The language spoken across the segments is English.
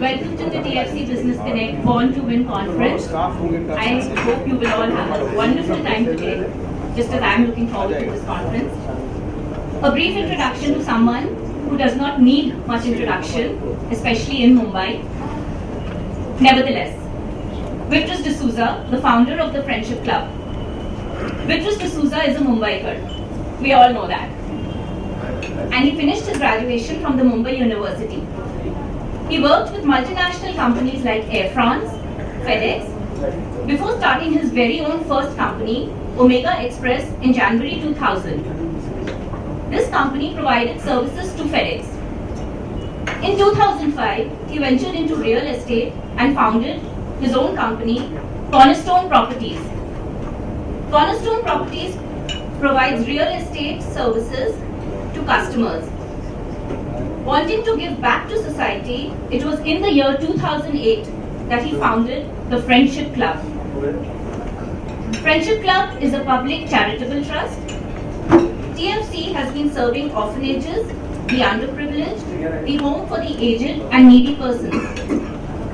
Welcome to the TFC Business Connect Born to Win conference. I hope you will all have a wonderful time today, just as I am looking forward to this conference. A brief introduction to someone who does not need much introduction, especially in Mumbai. Nevertheless, Vitrus D'Souza, the founder of the Friendship Club. Vitrus D'Souza is a Mumbaiker. We all know that. And he finished his graduation from the Mumbai University. He worked with multinational companies like Air France, FedEx, before starting his very own first company, Omega Express, in January 2000. This company provided services to FedEx. In 2005, he ventured into real estate and founded his own company, Cornerstone Properties. Cornerstone Properties provides real estate services to customers. Wanting to give back to society, it was in the year 2008 that he founded the Friendship Club. Friendship Club is a public charitable trust. TFC has been serving orphanages, the underprivileged, the home for the aged and needy persons.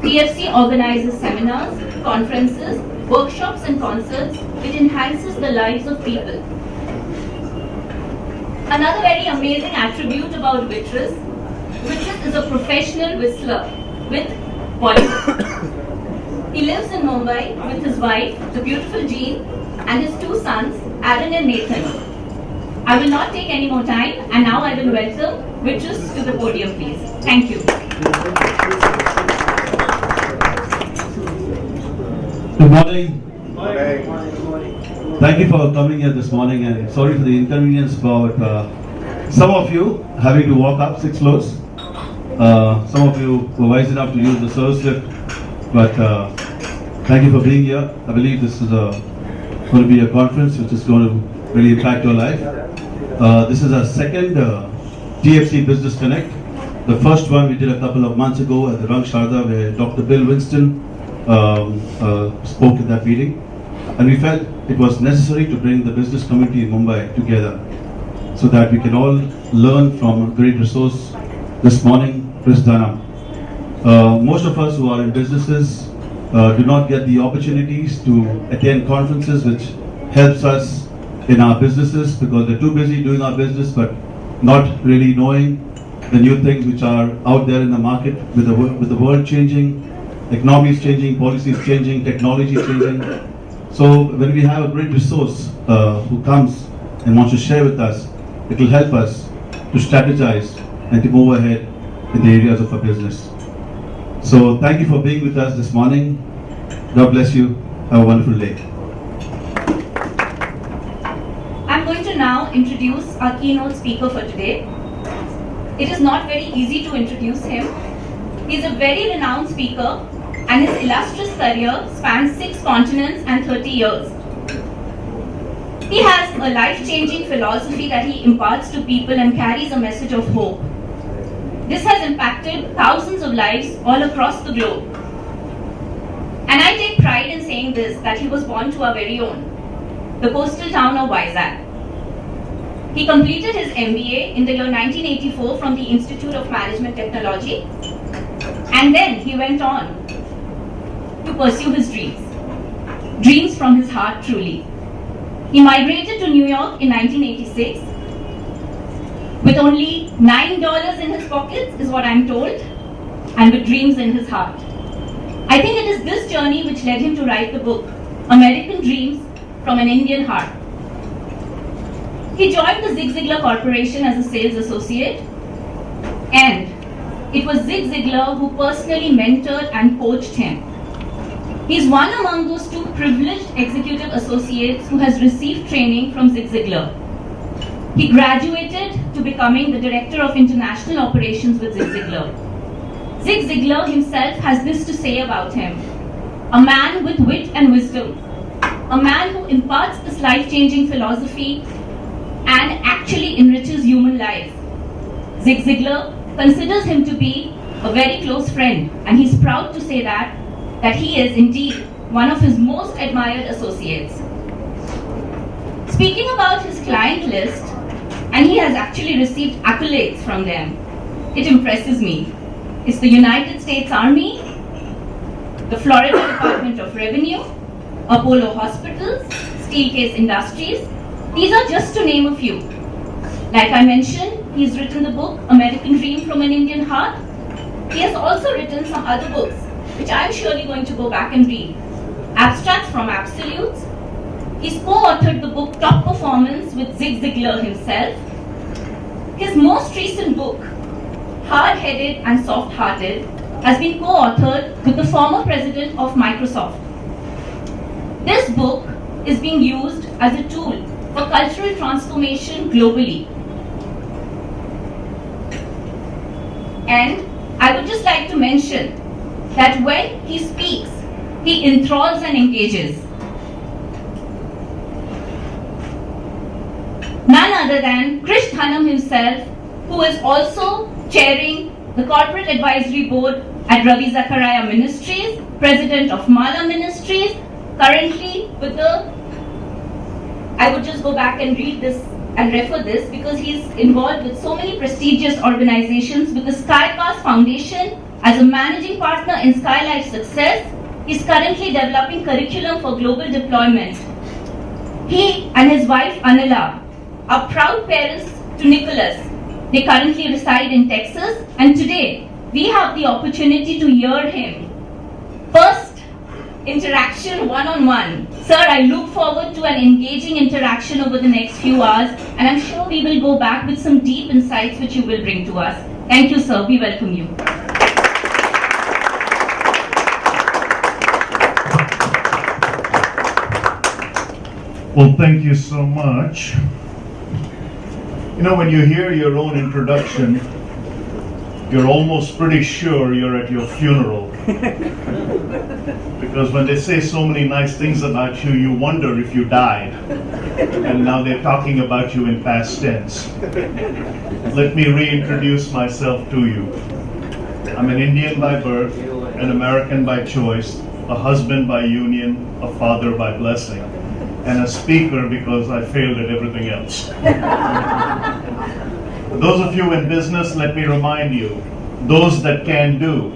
TFC organizes seminars, conferences, workshops and concerts which enhances the lives of people. Another very amazing attribute about Vitrus is a professional whistler with Bollywood. He lives in Mumbai with his wife, the beautiful Jean, and his two sons, Aaron and Nathan. I will not take any more time, and now I will welcome Vitrus to the podium, please. Thank you. Good morning. Thank you for coming here this morning, and sorry for the inconvenience about some of you having to walk up 6 floors. Some of you were wise enough to use the service lift, but thank you for being here. I believe this is going to be a conference which is going to really impact your life. This is our second TFC Business Connect. The first one we did a couple of months ago at the Rang Sharda, where Dr. Bill Winston spoke at that meeting, and we felt it was necessary to bring the business community in Mumbai together so that we can all learn from a great resource this morning, Krish Dhanam. Most of us who are in businesses do not get the opportunities to attend conferences which helps us in our businesses because they're too busy doing our business but not really knowing the new things which are out there in the market with the world changing, economy is changing, policy is changing, technology is changing. So when we have a great resource who comes and wants to share with us, it will help us to strategize and to move ahead in the areas of our business. So thank you for being with us this morning. God bless you. Have a wonderful day. I'm going to now introduce our keynote speaker for today. It is not very easy to introduce him. He is a very renowned speaker, and his illustrious career spans 6 continents and 30 years. He has a life-changing philosophy that he imparts to people and carries a message of hope. This has impacted thousands of lives all across the globe. And I take pride in saying this, that he was born to our very own, the coastal town of Vizag. He completed his MBA in the year 1984 from the Institute of Management Technology, and then he went on to pursue his dreams from his heart truly. He migrated to New York in 1986 with only $9 in his pockets, is what I'm told, and with dreams in his heart. I think it is this journey which led him to write the book, American Dreams from an Indian Heart. He joined the Zig Ziglar Corporation as a sales associate, and it was Zig Ziglar who personally mentored and coached him. He's one among those 2 privileged executive associates who has received training from Zig Ziglar. He graduated to becoming the Director of International Operations with Zig Ziglar. Zig Ziglar himself has this to say about him: a man with wit and wisdom, a man who imparts this life-changing philosophy and actually enriches human lives. Zig Ziglar considers him to be a very close friend, and he's proud to say that he is indeed one of his most admired associates. Speaking about his client list, and he has actually received accolades from them, it impresses me. It's the United States Army, the Florida Department of Revenue, Apollo Hospitals, Steelcase Industries. These are just to name a few. Like I mentioned, he's written the book American Dream from an Indian Heart. He has also written some other books, which I'm surely going to go back and read. Abstracts from Absolutes. He's co-authored the book Top Performance with Zig Ziglar himself. His most recent book, Hard-Headed and Soft-Hearted, has been co-authored with the former president of Microsoft. This book is being used as a tool for cultural transformation globally. And I would just like to mention that when he speaks, he enthralls and engages. None other than Krish Dhanam himself, who is also chairing the Corporate Advisory Board at Ravi Zachariah Ministries, President of Mala Ministries, currently with I would just go back and read this and refer this because he's involved with so many prestigious organizations with the Skypass Foundation as a managing partner in Skylight Success. He's currently developing curriculum for global deployment. He and his wife Anila are proud parents to Nicholas. They currently reside in Texas, and today we have the opportunity to hear him. First interaction one-on-one. Sir, I look forward to an engaging interaction over the next few hours, and I'm sure we will go back with some deep insights which you will bring to us. Thank you, sir. We welcome you. Well, thank you so much. You know, when you hear your own introduction, you're almost pretty sure you're at your funeral. Because when they say so many nice things about you, you wonder if you died. And now they're talking about you in past tense. Let me reintroduce myself to you. I'm an Indian by birth, an American by choice, a husband by union, a father by blessing, and a speaker because I failed at everything else. For those of you in business, let me remind you, those that can do,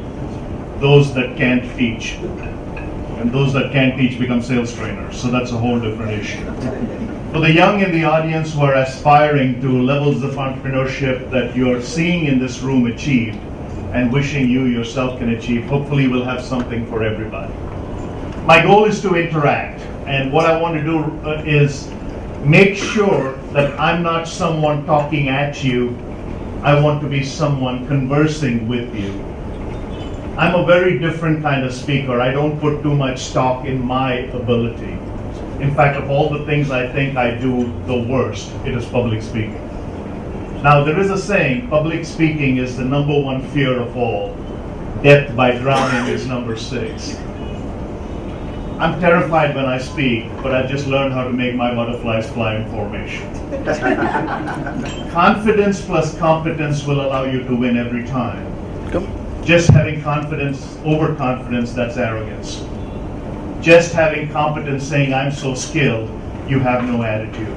those that can't teach. And those that can't teach become sales trainers, so that's a whole different issue. For the young in the audience who are aspiring to levels of entrepreneurship that you're seeing in this room achieved and wishing you yourself can achieve, hopefully we'll have something for everybody. My goal is to interact, and what I want to do is make sure that I'm not someone talking at you. I want to be someone conversing with you. I'm a very different kind of speaker. I don't put too much stock in my ability. In fact, of all the things I think I do the worst, it is public speaking. Now, there is a saying, public speaking is the number one fear of all. Death by drowning is number 6. I'm terrified when I speak, but I just learned how to make my butterflies fly in formation. Confidence plus competence will allow you to win every time. Just having confidence, overconfidence, that's arrogance. Just having competence, saying I'm so skilled, you have no attitude.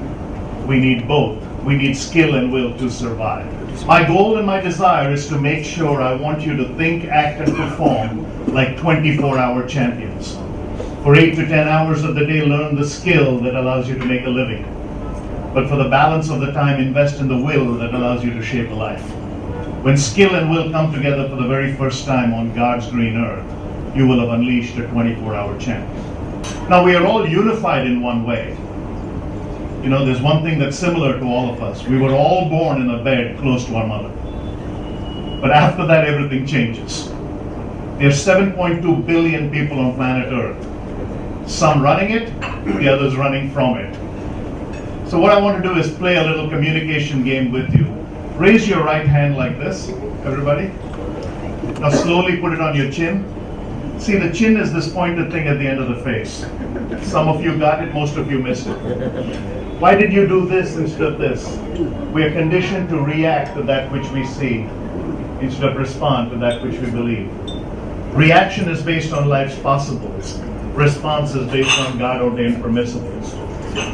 We need both. We need skill and will to survive. My goal and my desire is to make sure I want you to think, act, and perform like 24-hour champions. For 8 to 10 hours of the day, learn the skill that allows you to make a living. But for the balance of the time, invest in the will that allows you to shape a life. When skill and will come together for the very first time on God's green earth, you will have unleashed a 24-hour champion. Now, we are all unified in one way. You know, there's one thing that's similar to all of us. We were all born in a bed close to our mother. But after that, everything changes. There's 7.2 billion people on planet Earth. Some running it, the others running from it. So what I want to do is play a little communication game with you. Raise your right hand like this, everybody. Now slowly put it on your chin. See, the chin is this pointed thing at the end of the face. Some of you got it, most of you missed it. Why did you do this instead of this? We are conditioned to react to that which we see instead of respond to that which we believe. Reaction is based on life's possibles. Response is based on God-ordained permissibles.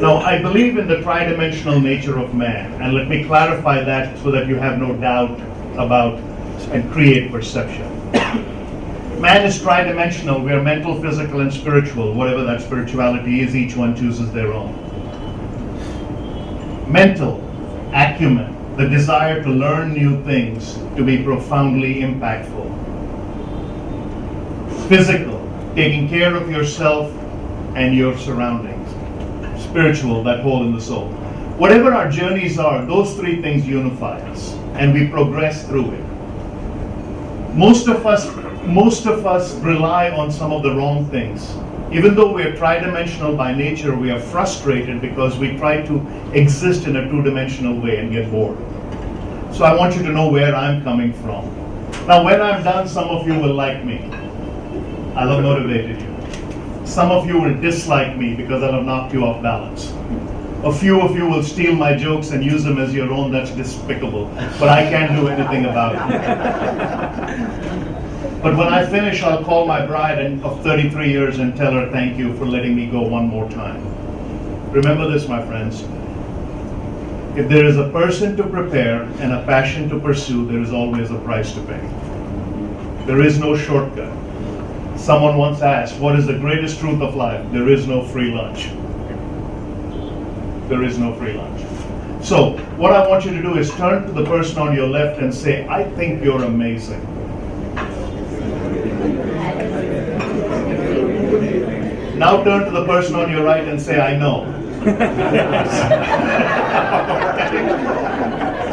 Now, I believe in the tri-dimensional nature of man, and let me clarify that so that you have no doubt about and create perception. Man is tri-dimensional. We are mental, physical, and spiritual. Whatever that spirituality is, each one chooses their own. Mental, acumen, the desire to learn new things, to be profoundly impactful. Physical, taking care of yourself and your surroundings. Spiritual, that hole in the soul. Whatever our journeys are, those three things unify us, and we progress through it. Most of us rely on some of the wrong things. Even though we are tri-dimensional by nature, we are frustrated because we try to exist in a two-dimensional way and get bored. So I want you to know where I'm coming from. Now when I'm done, some of you will like me. I'll have motivated you. Some of you will dislike me because I'll have knocked you off balance. A few of you will steal my jokes and use them as your own. That's despicable. But I can't do anything about it. But when I finish, I'll call my bride of 33 years and tell her thank you for letting me go one more time. Remember this, my friends. If there is a person to prepare and a passion to pursue, there is always a price to pay. There is no shortcut. Someone once asked, what is the greatest truth of life? There is no free lunch. There is no free lunch. So, what I want you to do is turn to the person on your left and say, I think you're amazing. Now turn to the person on your right and say, I know.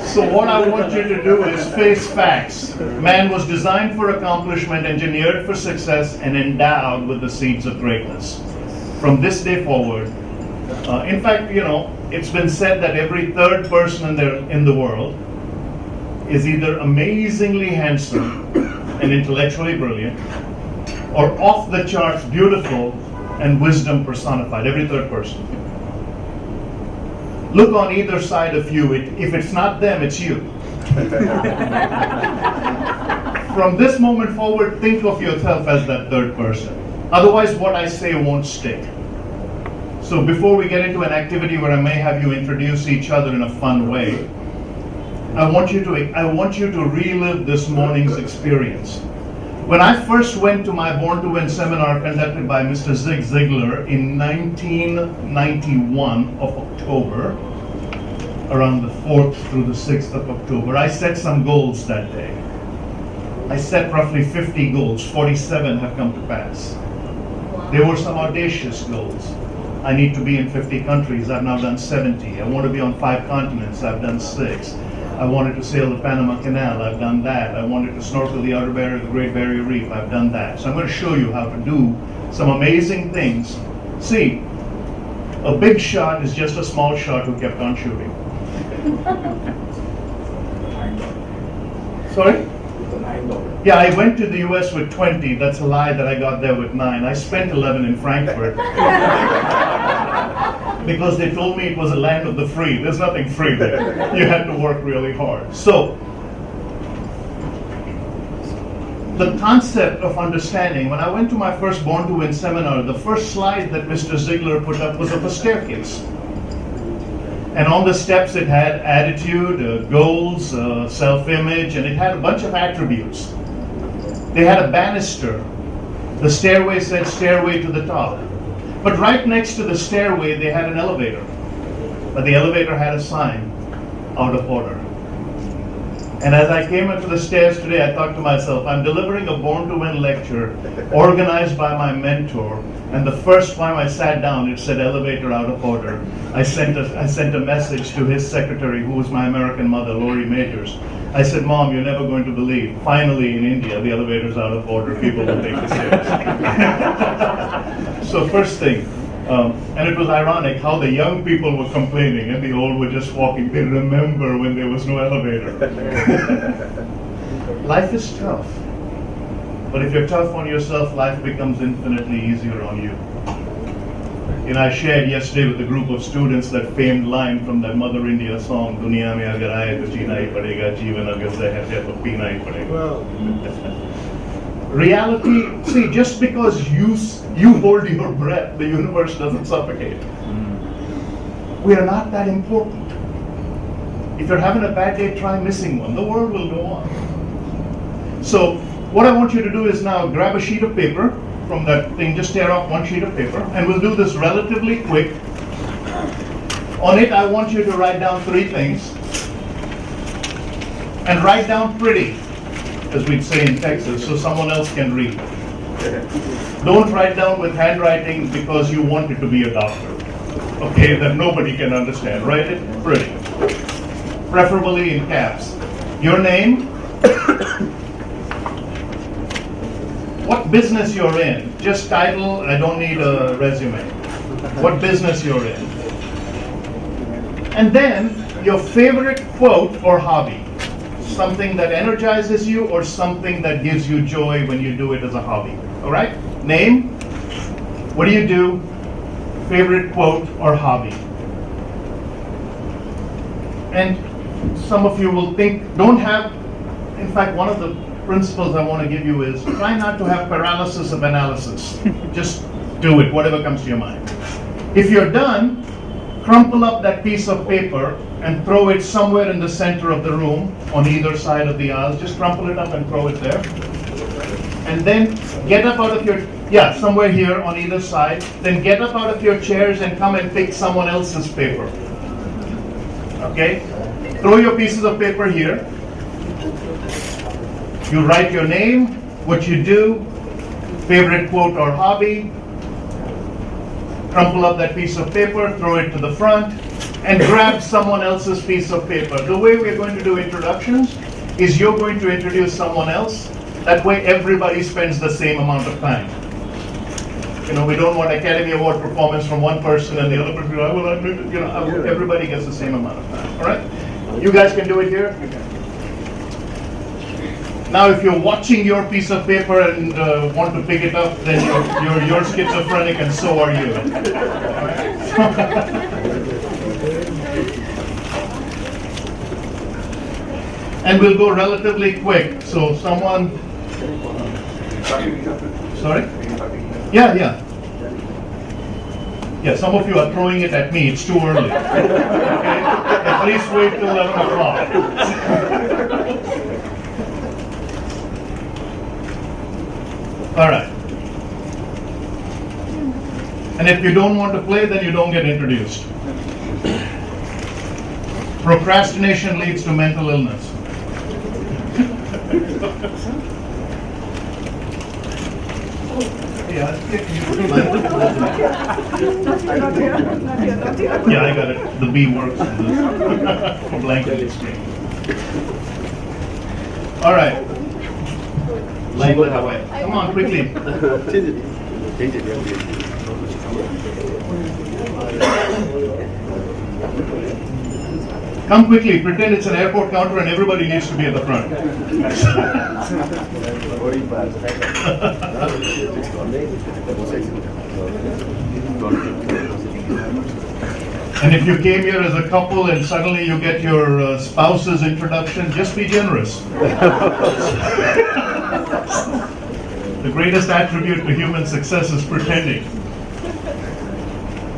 So what I want you to do is face facts. Man was designed for accomplishment, engineered for success, and endowed with the seeds of greatness. From this day forward, in fact, it's been said that every third person in the world is either amazingly handsome and intellectually brilliant, or off the charts beautiful and wisdom personified. Every third person. Look on either side of you. If it's not them, it's you. From this moment forward, think of yourself as that third person. Otherwise, what I say won't stick. So before we get into an activity where I may have you introduce each other in a fun way, I want you to relive this morning's experience. When I first went to my Born to Win seminar conducted by Mr. Zig Ziglar in 1991 of October, around the 4th through the 6th of October, I set some goals that day. I set roughly 50 goals, 47 have come to pass. There were some audacious goals. I need to be in 50 countries, I've now done 70. I want to be on 5 continents, I've done 6. I wanted to sail the Panama Canal, I've done that. I wanted to snorkel the outer barrier of the Great Barrier Reef, I've done that. So I'm going to show you how to do some amazing things. See, a big shot is just a small shot who kept on shooting. Sorry? Yeah, I went to the US with 20. That's a lie that I got there with 9. I spent 11 in Frankfurt. Because they told me it was a land of the free. There's nothing free there. You had to work really hard. So, the concept of understanding, when I went to my first Born to Win seminar, the first slide that Mr. Ziglar put up was of a staircase. And on the steps it had attitude, goals, self-image, and it had a bunch of attributes. They had a banister. The stairway said stairway to the top. But right next to the stairway, they had an elevator. But the elevator had a sign, out of order. And as I came into the stairs today, I thought to myself, I'm delivering a Born to Win lecture organized by my mentor. And the first time I sat down, it said elevator out of order. I sent a message to his secretary, who was my American mother, Lori Majors. I said, Mom, you're never going to believe. Finally, in India, the elevator's out of order. People will take the stairs. So first thing, and it was ironic how the young people were complaining and the old were just walking. They remember when there was no elevator. Life is tough. But if you're tough on yourself, life becomes infinitely easier on you. I shared yesterday with a group of students that famed line from that Mother India song, Duniya mein agar aaye to jeena hi padega, jeevan agar zahar hai to peena hi padega. Reality, see, just because you hold your breath, the universe doesn't suffocate. We are not that important. If you're having a bad day, try missing one. The world will go on. So what I want you to do is now grab a sheet of paper from that thing, just tear off one sheet of paper, and we'll do this relatively quick. On it, I want you to write down 3 things. And write down pretty, as we'd say in Texas, so someone else can read. Don't write down with handwriting because you want it to be a doctor. Okay, that nobody can understand. Write it pretty. Preferably in caps. Your name, what business you're in. Just title, I don't need a resume. What business you're in. And then your favorite quote or hobby. Something that energizes you or something that gives you joy when you do it as a hobby. All right? Name, what do you do, favorite quote or hobby. And some of you will think, don't have, in fact, one of the principles I want to give you is try not to have paralysis of analysis. Just do it, whatever comes to your mind. If you're done, crumple up that piece of paper and throw it somewhere in the center of the room on either side of the aisle. Just crumple it up and throw it there. And then get up out of your, somewhere here on either side. Then get up out of your chairs and come and pick someone else's paper. Okay? Throw your pieces of paper here. You write your name, what you do, favorite quote or hobby. Crumple up that piece of paper, throw it to the front, and grab someone else's piece of paper. The way we're going to do introductions is you're going to introduce someone else. That way everybody spends the same amount of time. You know, we don't want Academy Award performance from one person and the other person, everybody gets the same amount of time. All right? You guys can do it here. Now, if you're watching your piece of paper and want to pick it up, then you're schizophrenic and so are you. And we'll go relatively quick. So someone, sorry? Yeah, some of you are throwing it at me. It's too early. Okay? At least wait till 11 o'clock. All right. And if you don't want to play, then you don't get introduced. Procrastination leads to mental illness. Yeah, I got it. The B works on this blanket screen. All right. Light it away. Come on, quickly. Come quickly. Pretend it's an airport counter and everybody needs to be at the front. And if you came here as a couple and suddenly you get your spouse's introduction, just be generous. The greatest attribute to human success is pretending.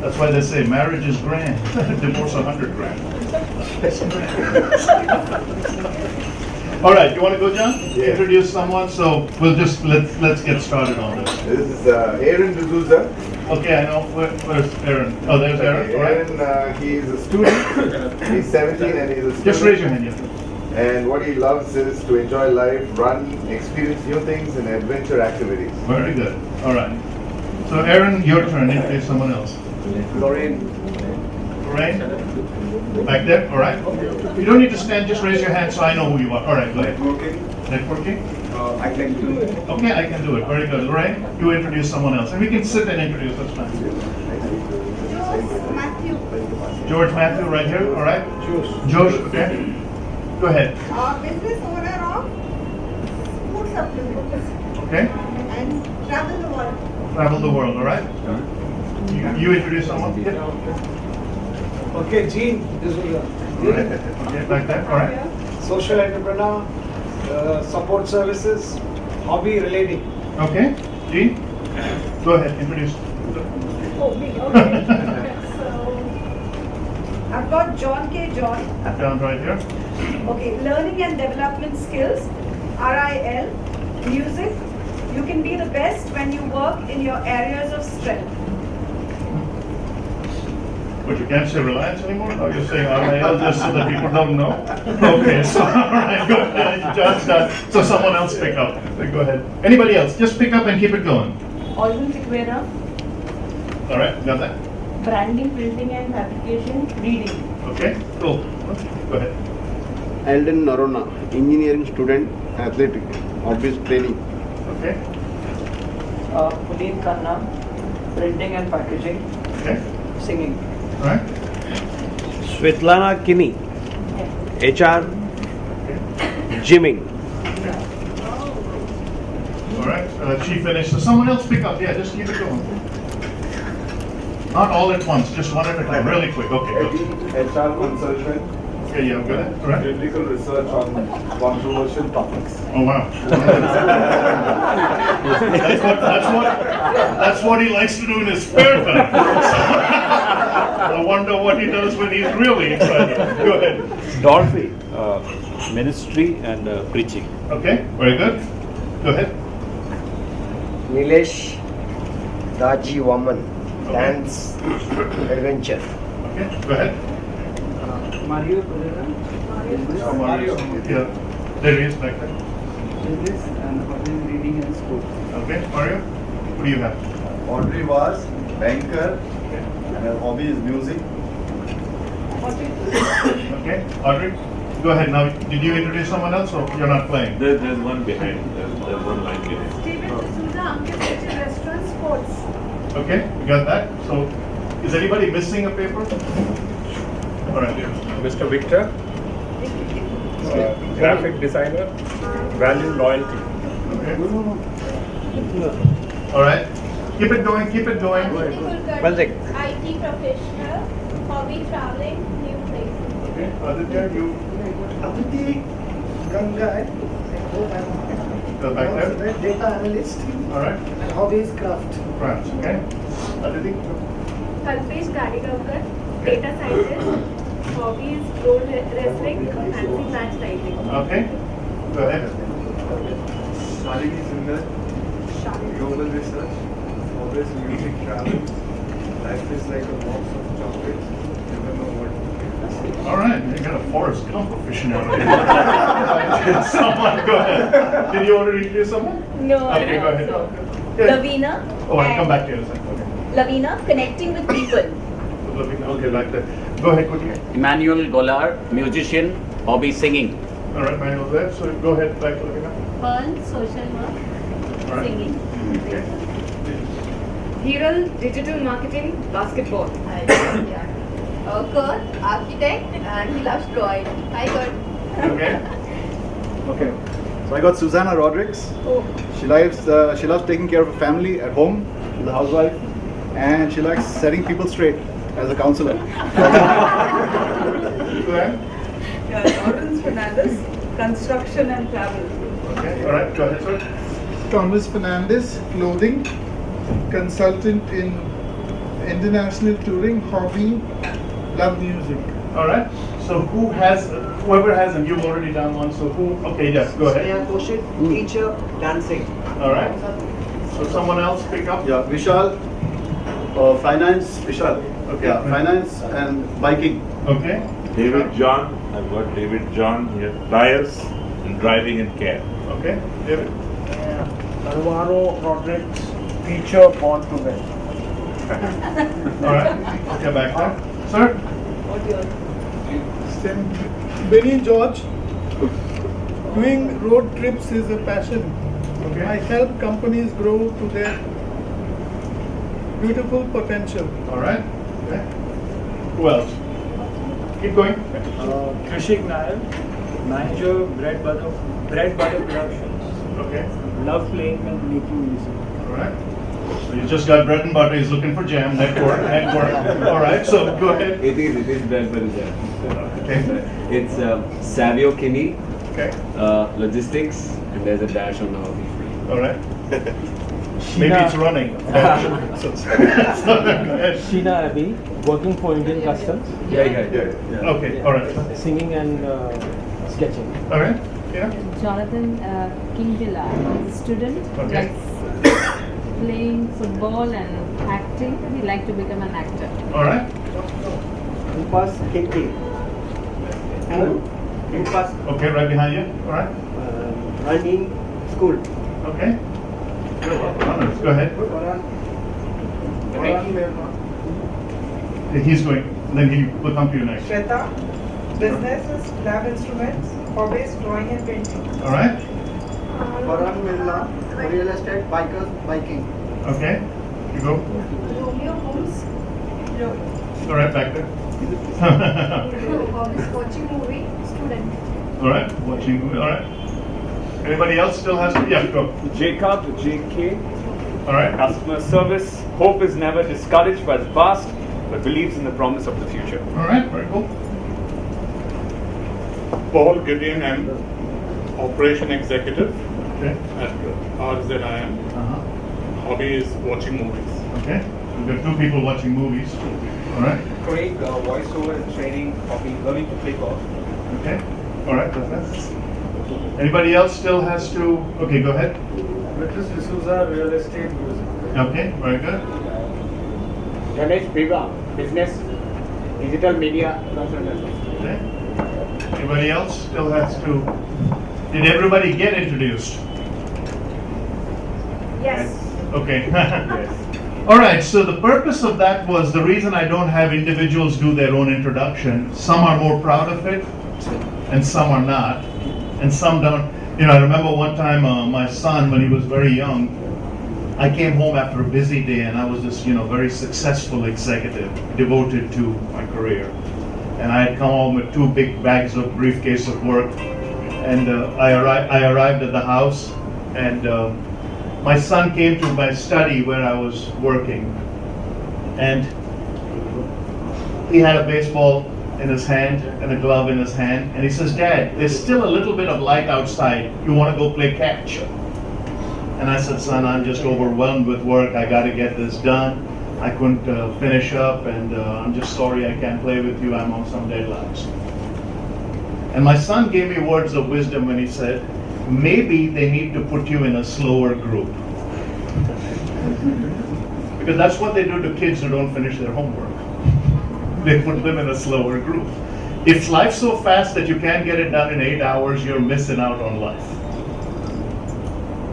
That's why they say marriage is grand, divorce 100 grand. All right, you want to go, John? Yeah. Introduce someone. So we'll just let's get started on this. This is Aaron D'Souza. Okay, I know. Where's Aaron? Oh, there's Aaron. Okay, Aaron, he's a student. He's 17 and he's a student. Just raise your hand. Yeah. And what he loves is to enjoy life, run, experience new things, and adventure activities. Very good. All right. So Aaron, your turn. Introduce someone else. Lorraine. Lorraine? Back there? All right. You don't need to stand. Just raise your hand so I know who you are. All right, go ahead. Networking? I can do it. Okay, I can do it. Very good. Lorraine, you introduce someone else. And we can sit and introduce. That's fine. George Matthew, right here. All right. Josh, okay. Go ahead. Business owner of food supplements. Okay. And travel the world. Travel the world, all right? You introduce someone? Yeah. Okay, Gene, this is All right. Okay, back there, all right. social entrepreneur, support services, hobby relating. Okay, Jean, go ahead, introduce. Oh, me, okay. So, I've got John K. John. Down right here. Okay, learning and development skills, RIL, music. You can be the best when you work in your areas of strength. But you can't say Reliance anymore? No, you're saying RIL just so that people don't know? Okay, so, all right, go ahead. John's done. So someone else pick up. Go ahead. Anybody else? Just pick up and keep it going. Alvin Sequeira, All right, got that? branding, printing and fabrication, reading. Okay, cool. Go ahead. Alden Narona, engineering student, athletic, office training. Okay, Puneet Khanna, printing and packaging, okay, singing. all right. Svetlana Kinney, HR, gymming. All right, she finished. So someone else pick up. Yeah, just keep it going. Not all at once, just one at a time, really quick. Okay, go. HR consultant, Yeah, yeah, go ahead. All right. biblical research on controversial topics. Oh, wow. That's what he likes to do in his spare time. I wonder what he does when he's really excited. Go ahead. Dolphy, ministry and preaching. Okay, very good. Go ahead. Nilesh Raji Waman, dance adventure. Okay, go ahead. Mario Pereira, Yeah, there he is back there. business and hobbies, reading and school. Okay, Mario, what do you have? Audrey was banker and her hobby is music. Okay, Audrey, go ahead. Now, did you introduce someone else or you're not playing? There's one behind. There's one line behind. Steven D'Souza, Ankit Kitchen Restaurant Sports. Okay, you got that? So, is anybody missing a paper? All right. Mr. Victor, graphic designer, value loyalty. Okay. All right. Keep it going, keep it going. Well, Zig. IT professional, hobby traveling, new places. Okay, Aditya, you Aditi, young guy, go back there. data analyst, All right. and hobby is craft. France, okay. Aditi, Kalpesh Gadigavkar, data scientist, hobbies, role wrestling, fancy match writing. okay. Go ahead. Shalini Sundar, global research, always music, travel. Life is like a box of chocolates. You never know what. All right, you got a Forrest Gump aficionado. Someone, go ahead. Did you already introduce someone? No, Okay, go ahead. So, Yeah. Lavina. Oh, I'll come and- back to you in a second. Okay. Lavina, connecting with people. Lavina, okay, back there. Go ahead quickly. Emmanuel Golar, musician, hobby singing. All right, Manuel there. So go ahead, back to Lavina. Pearl, social work, All right. singing. Okay. Hiral, digital marketing, basketball. Kurt, architect, and he loves drawing. Hi Kurt. Okay. Okay. So I got Susanna Rodriguez. She loves taking care of her family at home, she's a housewife, and she likes setting people straight as a counselor. Glenn? Lawrence Fernandez, construction and travel. Okay, all right, go ahead, sir. Thomas Fernandez, clothing, consultant in international touring, hobby, love music. All right. So whoever has, and you've already done one. So who? Okay, yes. Go ahead. Toshit, teacher, dancing. All right. So someone else pick up. Yeah, Vishal, finance, Vishal. Okay. Yeah, finance and biking. Okay. David John, I've got David John here. Tires and driving and care. Okay. David. Alvaro Rodriguez, teacher, born to win. All right. Okay, back there. Sir. Benny George, doing road trips is a passion. I Okay. help companies grow to their beautiful potential. All right. Okay. Who else? Keep going. Krishik Nair, manager, bread butter productions. Okay. Love playing and making music. All right. So you just got bread and butter. He's looking for jam. Network. All right. So go ahead. It is bread butter jam. Okay. It's Savio Kinney, Okay. logistics, and there's a dash on the hobby. All right. Maybe it's running. So go ahead. Sheena Abbey, working for Indian Customs, Yeah. Okay. All right. singing and sketching. All right. Yeah. Jonathan Kingvilla is a student. Okay. Likes playing football and acting. He'd like to become an actor. All right. Upas KK. Upas Okay, right behind you. All right. running school. Okay. Honors, go ahead. He's going. Then he will come to you next. Shweta, businesses, lab instruments, hobbies, drawing and painting. All right. Varun Milla, real estate, bikers, biking. Okay. You go. Romeo Holmes, All right, back there. hobbies, watching movie, student. All right. Watching movie. All right. Anybody else still has to? Yeah, go. Jacob, JK. All right. Customer service. Hope is never discouraged by the past, but believes in the promise of the future. All right. Very cool. Paul Gideon and operation executive Okay. at RZIM. Hobby is watching movies. Okay. We've got two people watching movies. All right. Craig, voiceover and training, hobby, learning to play golf. Okay. All right. That's Anybody else still has to? Okay, go ahead. Vitrus D'Souza, real estate, music. Okay. Very good. Ganesh Biva, business, digital media. Okay. Anybody else still has to? Did everybody get introduced? Yes. Okay. All right, so the purpose of that was the reason I don't have individuals do their own introduction. Some are more proud of it, and some are not, and some don't. You know, I remember one time my son, when he was very young, I came home after a busy day, and I was this, very successful executive, devoted to my career. And I had come home with 2 big bags of briefcase of work, and I arrived at the house, and my son came to my study where I was working, and he had a baseball in his hand and a glove in his hand, and he says, "Dad, there's still a little bit of light outside. You want to go play catch?" And I said, "Son, I'm just overwhelmed with work. I got to get this done. I couldn't finish up, and I'm just sorry I can't play with you. I'm on some deadlines." And my son gave me words of wisdom when he said, "Maybe they need to put you in a slower group." Because that's what they do to kids who don't finish their homework. They put them in a slower group. If life's so fast that you can't get it done in 8 hours, you're missing out on life.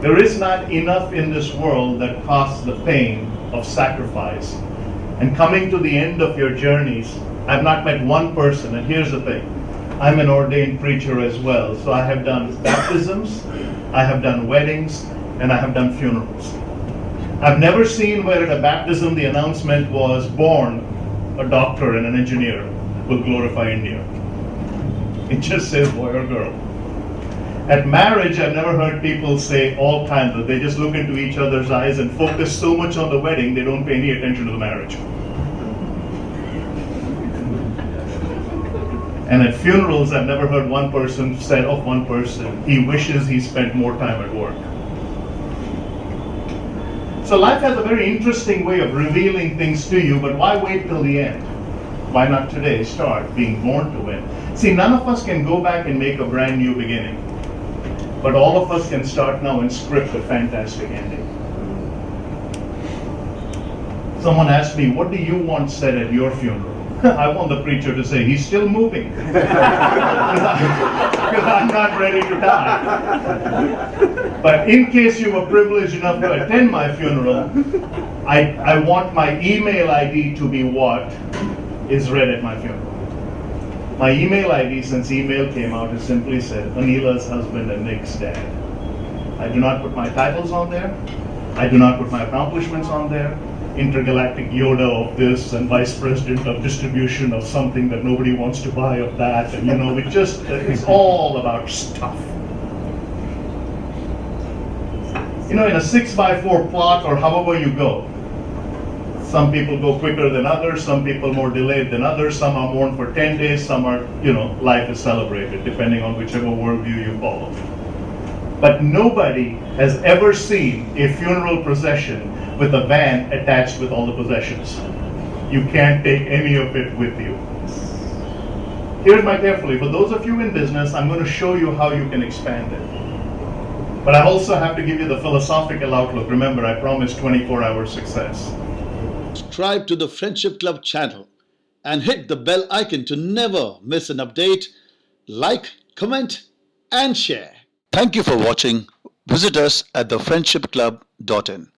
There is not enough in this world that costs the pain of sacrifice. And coming to the end of your journeys, I've not met one person, and here's the thing. I'm an ordained preacher as well, so I have done baptisms, I have done weddings, and I have done funerals. I've never seen where at a baptism the announcement was, "Born a doctor and an engineer will glorify India." It just says boy or girl. At marriage, I've never heard people say all kinds of, they just look into each other's eyes and focus so much on the wedding, they don't pay any attention to the marriage. And at funerals, I've never heard one person said of one person, he wishes he spent more time at work. So life has a very interesting way of revealing things to you, but why wait till the end? Why not today start being born to win? See, none of us can go back and make a brand new beginning, but all of us can start now and script a fantastic ending. Someone asked me, "What do you want said at your funeral?" I want the preacher to say, "He's still moving," because I'm not ready to die. But in case you were privileged enough to attend my funeral, I want my email ID to be what is read at my funeral. My email ID, since email came out, is simply said, Anila's husband and Nick's dad. I do not put my titles on there. I do not put my accomplishments on there. Intergalactic Yoda of this and vice president of distribution of something that nobody wants to buy of that. And it's all about stuff. In a 6x4 plot or however you go, some people go quicker than others, some people more delayed than others, some are mourned for 10 days, some are, life is celebrated, depending on whichever worldview you follow. But nobody has ever seen a funeral procession with a van attached with all the possessions. You can't take any of it with you. Here's my carefully. For those of you in business, I'm going to show you how you can expand it. But I also have to give you the philosophical outlook. Remember, I promised 24-hour success. Subscribe to the Friendship Club channel and hit the bell icon to never miss an update. Like, comment, and share. Thank you for watching. Visit us at thefriendshipclub.in.